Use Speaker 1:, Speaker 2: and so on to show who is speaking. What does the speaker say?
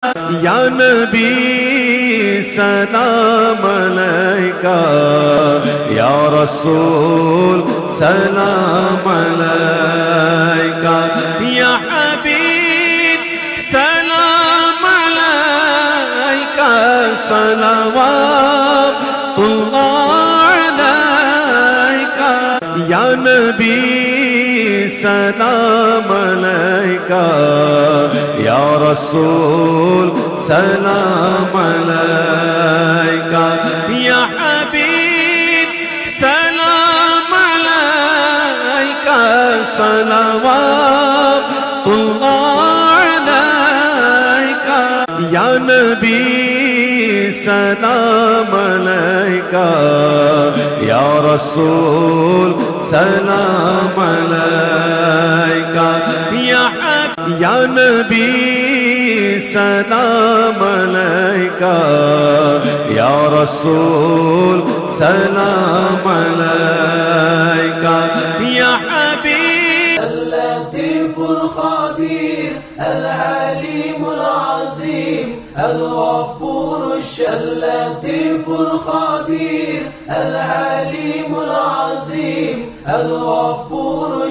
Speaker 1: یا نبی سلام علیکہ، یا رسول سلام علیکہ، یا حبیب سلام علیکہ، صلوات اللہ علیکہ، یا نبی سلام علیکہ، یا رسول سلام علیکہ، یا حبیب سلام علیکہ، صلوات اللہ علیکہ، یا نبی سلام علیکہ، یا رسول سلام علیکہ، یا نبی سلام علیکہ، یا رسول سلام علیکہ، یا حبیب
Speaker 2: اللطیف الخبیر الحلیم العظیم الغفور اللطیف الخبیر الحلیم العظیم الغفور